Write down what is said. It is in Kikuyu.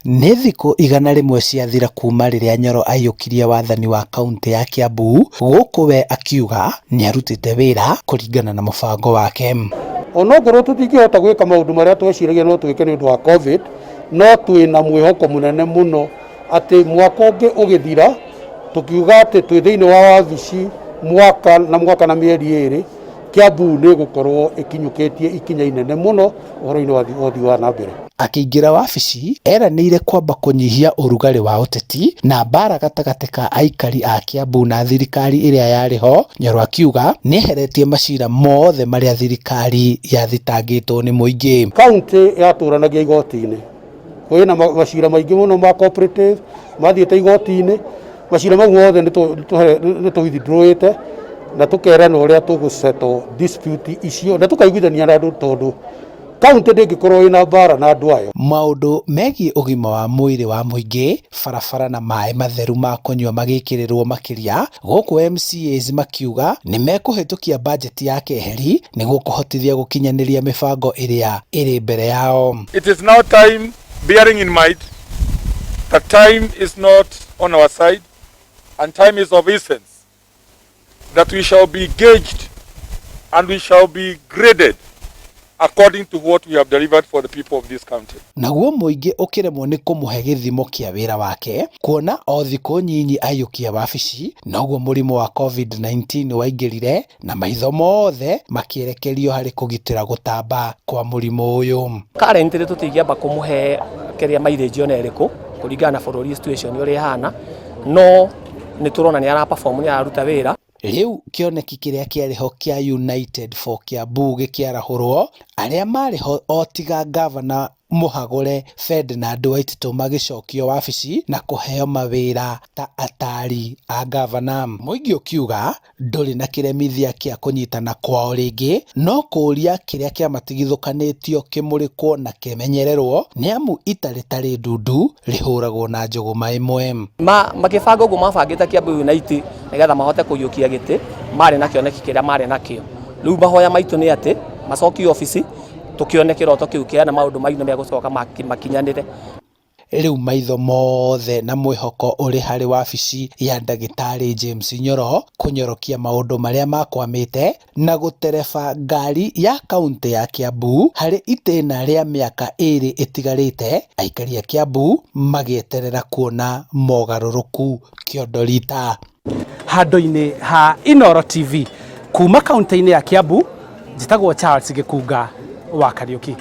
Nĩ thikũ 100 ciathira kuma rĩrĩa Nyoro aiyũkirie wathani wa kaunti ya Kiambu, gũkũ we akiuga nĩarutĩte wĩra kũringana na mũbango wake. Onokorwo tũtingĩhota gwĩka maũndũ marĩa tweciragia no twĩke nĩ ũndũ wa COVID, no twĩna mwĩhoko mũnene mũno atĩ mwaka ũngĩ ũgĩthira tukiuga atĩ twĩ thĩinĩ wa wabici mwaka na mĩeri 2 Kiambu nĩ gũkorwo ikinyũkĩtie ikinya inene mũno ũhoro-inĩ wa ũthii wa na mbere. Akĩingĩra wabici eranĩire kwamba kũnyihia ũrugarĩ wa ũteti na mbara gatagatĩ ka aikari a Kiambu na thirikari ĩrĩa yarĩ ho. Nyoro akiuga nĩeheretie macira mothe marĩa thirikari yathitangĩtwo nĩ mũingĩ. Kaunti yatũranagia igoti-inĩ, kwĩna macira maingĩ mũno ma cooperative mathiĩte igoti-inĩ. Macira mau mothe nĩ tũwithdrawĩte na tũkerana ũrĩa tũgũsettle dispute icio na tũkaiguithania na andũ, tondũ kaunti ndĩngĩkorwo ĩna mbara na andũ ayo. Maũndũ megiĩ ũgima wa mwĩrĩ wa mũingĩ, barabara na maĩ matheru ma kũnyua magĩkĩrĩrwo makĩria, gũkũ MCAs makiuga nĩ mekũhĩtũkia bajeti ya keheri nĩguo kũhotithia gũkinyanĩria mĩbango ĩrĩa ĩrĩ mbere yao. It is now time, bearing in mind that time is not on our side and time is of essence, that we shall be gauged and we shall be graded according to what we have delivered for the people of this country. Naguo mũingĩ ũkĩremwo nĩ kũmũhe gĩthimo kĩa wĩra wake, kuona o thikũ nyinyi aiyũkia wabici, noguo mũrimũ wa COVID-19 waingĩrire na maitho mothe makĩerekerio harĩ kũgitĩra gũtamba kwa mũrimũ ũyũ. Currently tũtingĩamba kũmũhe kĩrĩa mileage ona ĩrĩkũ kũringana na bũrũri situation ũrĩa ihana, no nĩ tũrona nĩ araperform, nĩ araruta wĩra. Rĩu kĩoneki kĩrĩa kĩarĩ ho kĩa United for Kiambu gĩkĩarahũrwo, arĩa marĩ ho o tiga ngavana Mũhagũre Ferdinand Waititũ magĩcokio wabici na kũheo mawĩra ta atari a ngavana. Mũingĩ ũkiuga ndũrĩ na kĩremithia kĩa kũnyitana kwao rĩngĩ, no kũũria kĩrĩa kĩamatigithũkanĩtio kĩmũrĩkwo na kĩmenyererwo, nĩamu ita rĩtarĩ ndundu rĩhũragwo na njũgũma ĩmwe. Makĩbanga ũguo mabangĩte Kiambu United nĩgetha mahote kũiyũkia gĩtĩ, marĩ na kĩoneki kĩrĩa marĩ nakĩo. Rĩu mahoya maitũ nĩ atĩ macokio obici tukĩone kĩroto kĩu kĩana maũndũ maitũ megũcoka makinyanĩre. Rĩu maitho mothe na mwĩhoko ũrĩ harĩ wabici ya ndagĩtarĩ James Nyoro kũnyorokia maũndũ marĩa makwamĩte na gũtereba ngari ya kaunti ya Kiambu harĩ itĩna rĩa mĩaka 2 ĩtigarĩte, aikari a Kiambu magĩeterera kuona mogarũrũku kĩondo rita. Handũ-inĩ ha Inooro TV kuma kaunti-inĩ ya Kiambu, njĩtagwo Charles Gĩkunga wa Kariũki.